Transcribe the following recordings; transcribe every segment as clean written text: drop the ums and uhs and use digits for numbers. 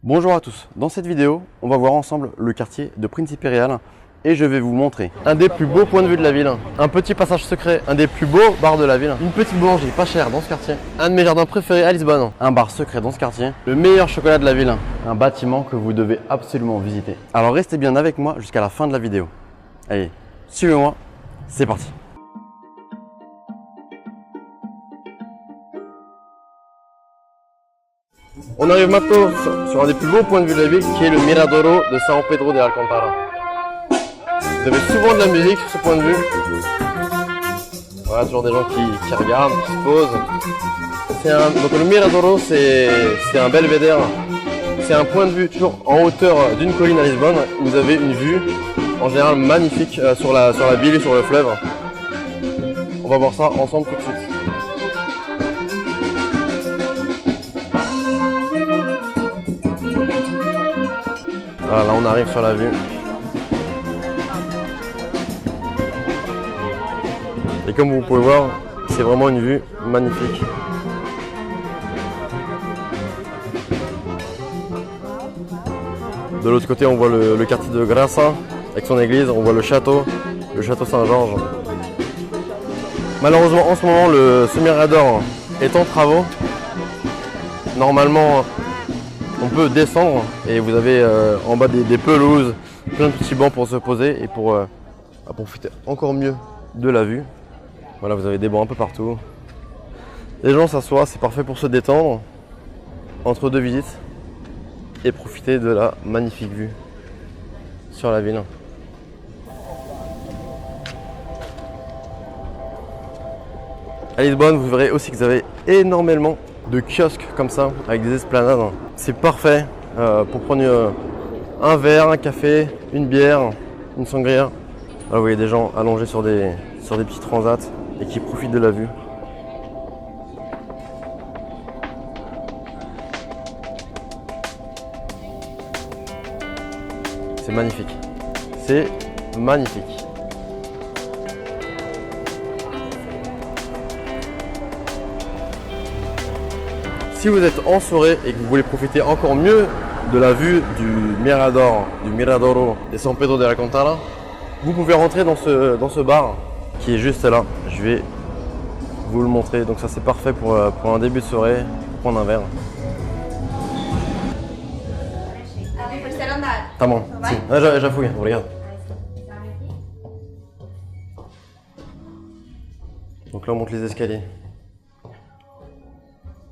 Bonjour à tous, dans cette vidéo, on va voir ensemble le quartier de Príncipe Real et je vais vous montrer un des plus beaux points de vue de la ville, un petit passage secret, un des plus beaux bars de la ville, une petite boulangerie pas chère dans ce quartier, un de mes jardins préférés à Lisbonne, un bar secret dans ce quartier, le meilleur chocolat de la ville, un bâtiment que vous devez absolument visiter. Alors restez bien avec moi jusqu'à la fin de la vidéo. Allez, suivez-moi, c'est parti. On arrive maintenant sur un des plus beaux points de vue de la ville qui est le Miradoro de São Pedro de Alcântara. Vous avez souvent de la musique sur ce point de vue. Voilà, toujours des gens qui regardent, qui se posent. Donc le Miradoro, c'est un belvédère. C'est un point de vue toujours en hauteur d'une colline à Lisbonne où vous avez une vue en général magnifique sur la ville et sur le fleuve. On va voir ça ensemble tout de suite. Voilà, là on arrive sur la vue. Et comme vous pouvez voir, c'est vraiment une vue magnifique. De l'autre côté, on voit le quartier de Graça avec son église, on voit le château Saint-Georges. Malheureusement, en ce moment, ce mirador est en travaux. Normalement, on peut descendre et vous avez en bas des pelouses, plein de petits bancs pour se poser et pour profiter encore mieux de la vue. Voilà, vous avez des bancs un peu partout. Les gens s'assoient, c'est parfait pour se détendre entre deux visites et profiter de la magnifique vue sur la ville. À Lisbonne, vous verrez aussi que vous avez énormément de kiosques comme ça avec des esplanades. C'est parfait pour prendre un verre, un café, une bière, une sangria. Là, vous voyez des gens allongés sur des petits transats et qui profitent de la vue. C'est magnifique. C'est magnifique. Si vous êtes en soirée et que vous voulez profiter encore mieux de la vue du Miradoro de São Pedro de Alcântara, vous pouvez rentrer dans ce bar qui est juste là. Je vais vous le montrer. Donc ça c'est parfait pour un début de soirée, pour prendre un verre. Tá bom, sim. Já fui, obrigado. Donc là on monte les escaliers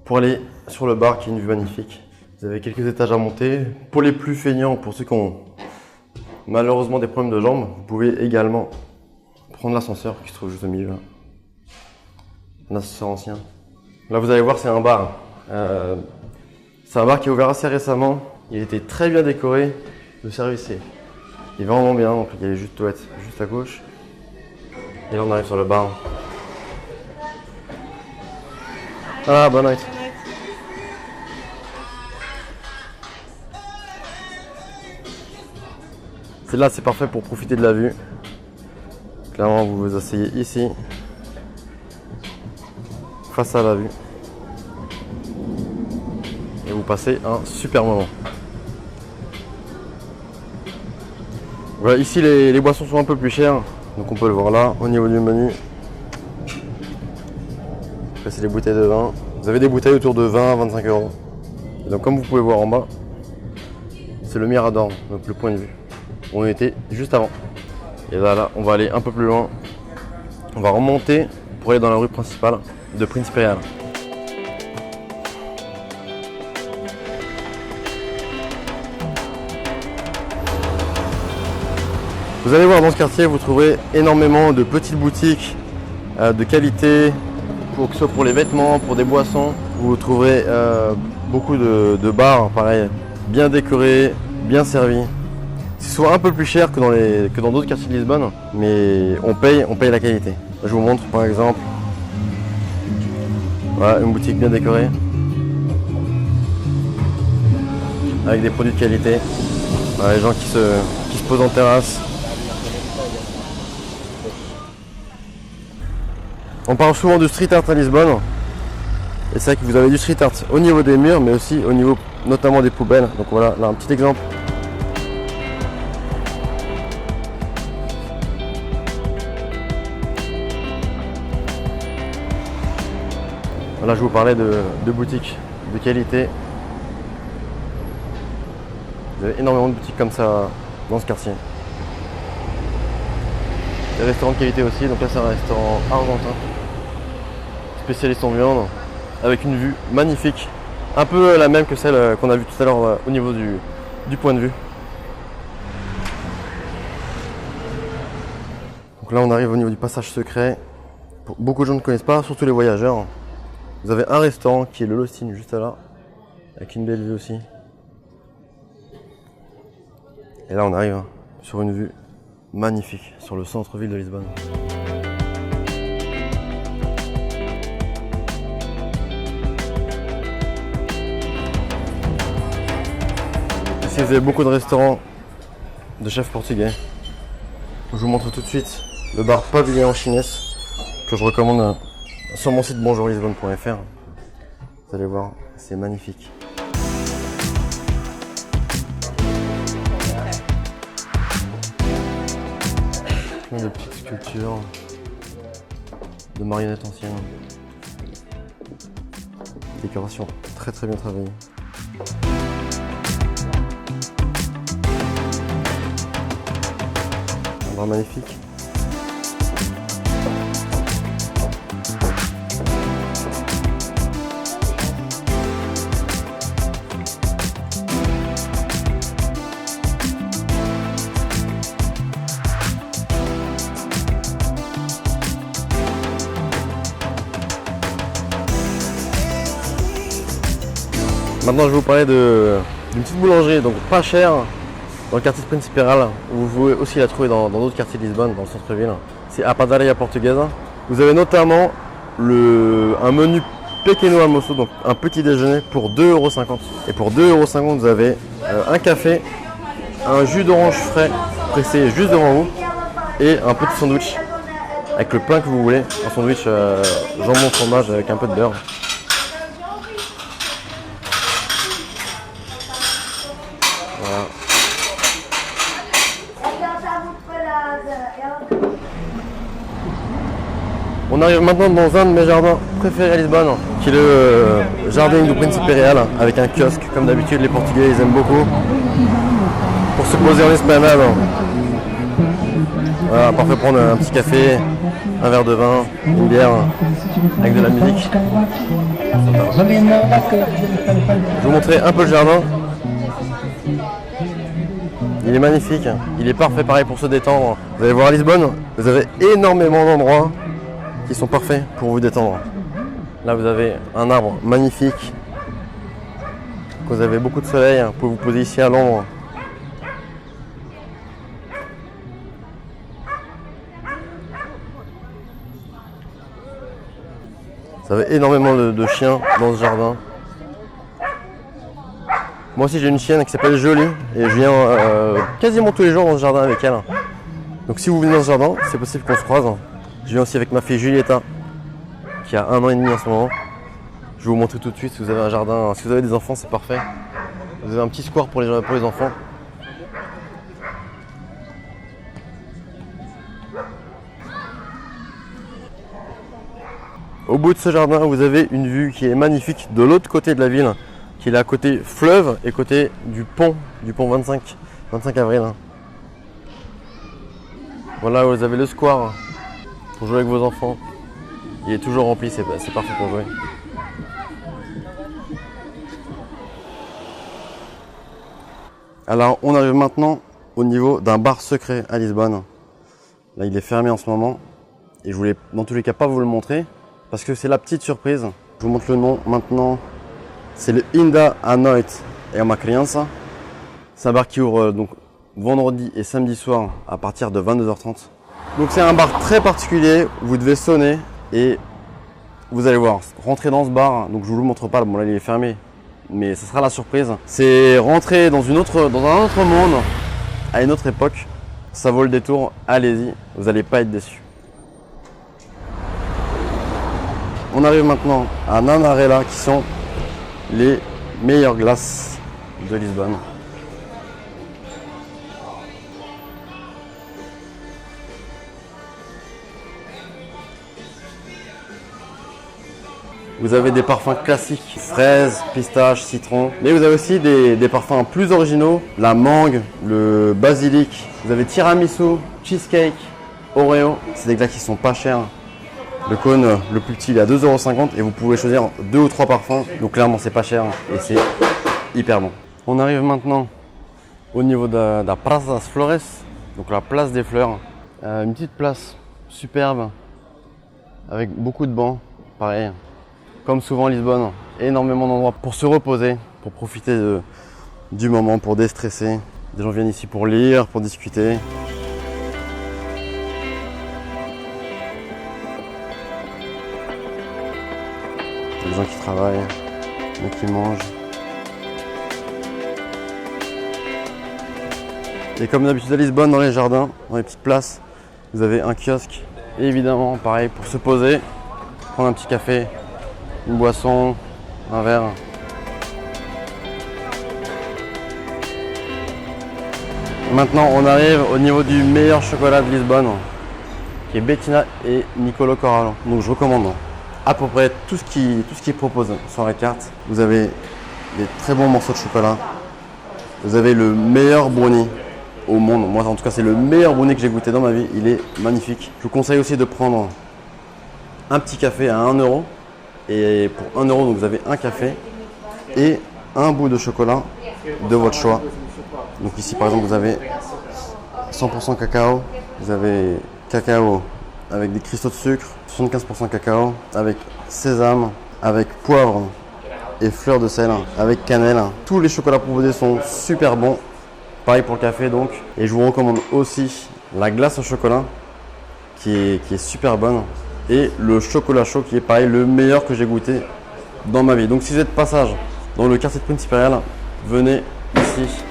pour aller sur le bar qui est une vue magnifique. Vous avez quelques étages à monter. Pour les plus feignants, pour ceux qui ont malheureusement des problèmes de jambes, vous pouvez également prendre l'ascenseur qui se trouve juste au milieu là. Un ascenseur ancien. Là vous allez voir, c'est un bar. C'est un bar qui est ouvert assez récemment. Il était très bien décoré. Le service est vraiment bien. Donc il y a les jus de toilette juste à gauche. Et là on arrive sur le bar. Ah, bonne nuit. Là, c'est parfait pour profiter de la vue. Clairement, vous vous asseyez ici, face à la vue, et vous passez un super moment. Voilà, ici les boissons sont un peu plus chères, donc on peut le voir là au niveau du menu. Après, c'est les bouteilles de vin. Vous avez des bouteilles autour de 20 à 25 euros. Et donc, comme vous pouvez voir en bas, c'est le Mirador, donc le point de vue. On était juste avant. Et là, on va aller un peu plus loin. On va remonter pour aller dans la rue principale de Príncipe Real. Vous allez voir, dans ce quartier, vous trouverez énormément de petites boutiques de qualité, que ce soit pour les vêtements, pour des boissons. Vous trouverez beaucoup de bars, pareil, bien décorés, bien servis. C'est souvent un peu plus cher que dans d'autres quartiers de Lisbonne, mais on paye la qualité. Je vous montre par exemple, voilà, une boutique bien décorée, avec des produits de qualité. Voilà, les gens qui se posent en terrasse. On parle souvent de street art à Lisbonne. Et c'est vrai que vous avez du street art au niveau des murs, mais aussi au niveau notamment des poubelles. Donc voilà, là un petit exemple. Là je vous parlais de boutiques de qualité. Vous avez énormément de boutiques comme ça dans ce quartier. Des restaurants de qualité aussi, donc là c'est un restaurant argentin, spécialiste en viande, avec une vue magnifique, un peu la même que celle qu'on a vue tout à l'heure au niveau du point de vue. Donc là on arrive au niveau du passage secret. Beaucoup de gens ne connaissent pas, surtout les voyageurs. Vous avez un restaurant qui est le Lostine juste là, avec une belle vue aussi. Et là on arrive sur une vue magnifique sur le centre-ville de Lisbonne. Ici vous avez beaucoup de restaurants de chefs portugais. Je vous montre tout de suite le bar Pavilion Chines que je recommande sur mon site bonjourlisbonne.fr. Vous allez voir, c'est magnifique. Plein de petites sculptures, de marionnettes anciennes. Décoration très très bien travaillée. Un bar magnifique. Maintenant je vais vous parler d'une petite boulangerie, donc pas chère, dans le quartier de Principal, où vous pouvez aussi la trouver dans d'autres quartiers de Lisbonne, dans le centre-ville. C'est a Padaria Portuguesa. Vous avez notamment un menu pequeno almoço, donc un petit déjeuner pour 2,50 €. Et pour 2,50 € vous avez un café, un jus d'orange frais pressé juste devant vous et un petit sandwich avec le pain que vous voulez. Un sandwich jambon fromage avec un peu de beurre. Voilà. On arrive maintenant dans un de mes jardins préférés à Lisbonne, qui est le jardin du Príncipe Real, avec un kiosque. Comme d'habitude, les Portugais ils aiment beaucoup pour se poser en esplanade. Voilà, parfait pour prendre un petit café, un verre de vin, une bière, avec de la musique. Je vais vous montrer un peu le jardin. Il est magnifique, il est parfait pareil pour se détendre. Vous allez voir à Lisbonne, vous avez énormément d'endroits qui sont parfaits pour vous détendre. Là vous avez un arbre magnifique, vous avez beaucoup de soleil, vous pouvez vous poser ici à l'ombre. Vous avez énormément de chiens dans ce jardin. Moi aussi j'ai une chienne qui s'appelle Jolie et je viens quasiment tous les jours dans ce jardin avec elle. Donc si vous venez dans ce jardin, c'est possible qu'on se croise. Je viens aussi avec ma fille Julieta qui a 1 an et demi en ce moment. Je vais vous montrer tout de suite si vous avez un jardin, si vous avez des enfants c'est parfait. Vous avez un petit square pour les enfants. Au bout de ce jardin, vous avez une vue qui est magnifique de l'autre côté de la ville, qui est à côté fleuve et côté du pont 25 avril. Voilà, vous avez le square pour jouer avec vos enfants. Il est toujours rempli, c'est parfait pour jouer. Alors, on arrive maintenant au niveau d'un bar secret à Lisbonne. Là, il est fermé en ce moment et je voulais dans tous les cas pas vous le montrer parce que c'est la petite surprise. Je vous montre le nom maintenant. C'est le Inda à Noite et à ma criança. C'est un bar qui ouvre donc vendredi et samedi soir à partir de 22h30. Donc c'est un bar très particulier, vous devez sonner et vous allez voir, rentrer dans ce bar, donc je vous le montre pas, bon là il est fermé, mais ce sera la surprise. C'est rentrer dans un autre monde, à une autre époque, ça vaut le détour, allez-y, vous n'allez pas être déçus. On arrive maintenant à Nanarela qui sont les meilleures glaces de Lisbonne. Vous avez des parfums classiques, fraises, pistaches, citron. Mais vous avez aussi des parfums plus originaux, la mangue, le basilic. Vous avez tiramisu, cheesecake, Oreo. C'est des glaces qui sont pas chères. Le cône le plus petit il est à 2,50 € et vous pouvez choisir 2 ou 3 parfums. Donc clairement c'est pas cher et c'est hyper bon. On arrive maintenant au niveau de la Praça das Flores, donc la place des fleurs. Une petite place superbe avec beaucoup de bancs, pareil. Comme souvent Lisbonne, énormément d'endroits pour se reposer, pour profiter du moment, pour déstresser. Des gens viennent ici pour lire, pour discuter. Des gens qui travaillent, des qui mangent. Et comme d'habitude à Lisbonne, dans les jardins, dans les petites places, vous avez un kiosque. Et évidemment, pareil, pour se poser, prendre un petit café, une boisson, un verre. Maintenant, on arrive au niveau du meilleur chocolat de Lisbonne, qui est Bettina et Nicolo Corralo. Donc je recommande à peu près tout ce qui est proposé sur la carte. Vous avez des très bons morceaux de chocolat. Vous avez le meilleur brownie au monde. Moi, en tout cas, c'est le meilleur brownie que j'ai goûté dans ma vie. Il est magnifique. Je vous conseille aussi de prendre un petit café à 1 €. Et pour 1 €, donc vous avez un café et un bout de chocolat de votre choix. Donc ici par exemple vous avez 100% cacao, vous avez cacao avec des cristaux de sucre, 75% cacao, avec sésame, avec poivre et fleurs de sel, avec cannelle. Tous les chocolats proposés sont super bons. Pareil pour le café donc. Et je vous recommande aussi la glace au chocolat qui est super bonne. Et le chocolat chaud qui est pareil, le meilleur que j'ai goûté dans ma vie. Donc si vous êtes de passage dans le quartier de Prince Imperial, venez ici.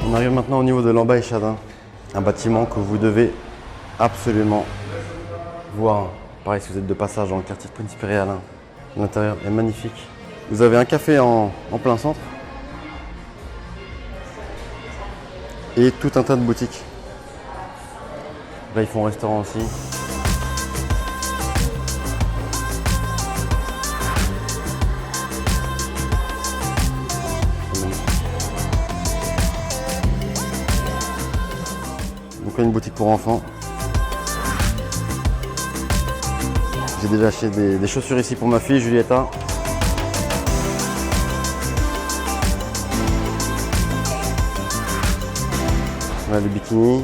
On arrive maintenant au niveau de l'Embaixada, un bâtiment que vous devez absolument voir. Pareil si vous êtes de passage dans le quartier de Prince Imperial, l'intérieur est magnifique. Vous avez un café en plein centre et tout un tas de boutiques. Là, ils font un restaurant aussi. Donc là, une boutique pour enfants. J'ai déjà acheté des chaussures ici pour ma fille, Julietta. Voilà, des bikinis.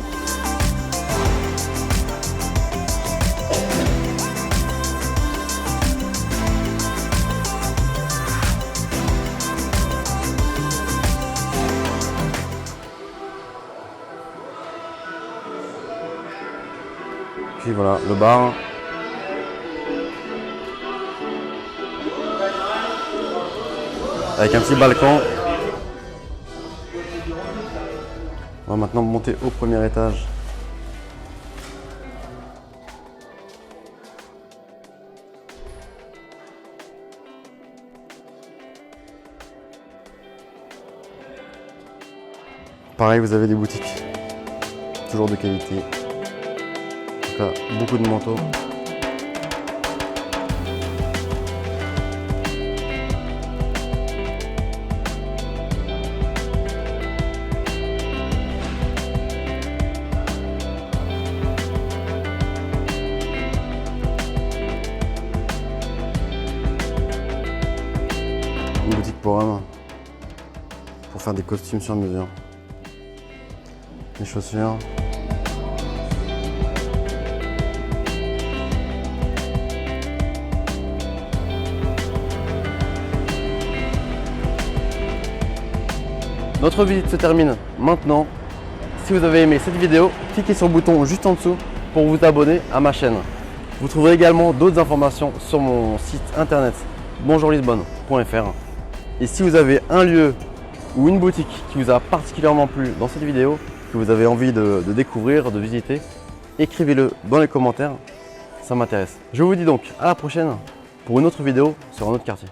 Puis voilà, le bar. Avec un petit balcon. On va maintenant monter au premier étage. Pareil, vous avez des boutiques. Toujours de qualité. Là, beaucoup de manteaux. Une boutique pour hommes pour faire des costumes sur mesure. Les chaussures. Notre visite se termine maintenant. Si vous avez aimé cette vidéo, cliquez sur le bouton juste en dessous pour vous abonner à ma chaîne. Vous trouverez également d'autres informations sur mon site internet bonjourlisbonne.fr. Et si vous avez un lieu ou une boutique qui vous a particulièrement plu dans cette vidéo, que vous avez envie de découvrir, de visiter, écrivez-le dans les commentaires, ça m'intéresse. Je vous dis donc à la prochaine pour une autre vidéo sur un autre quartier.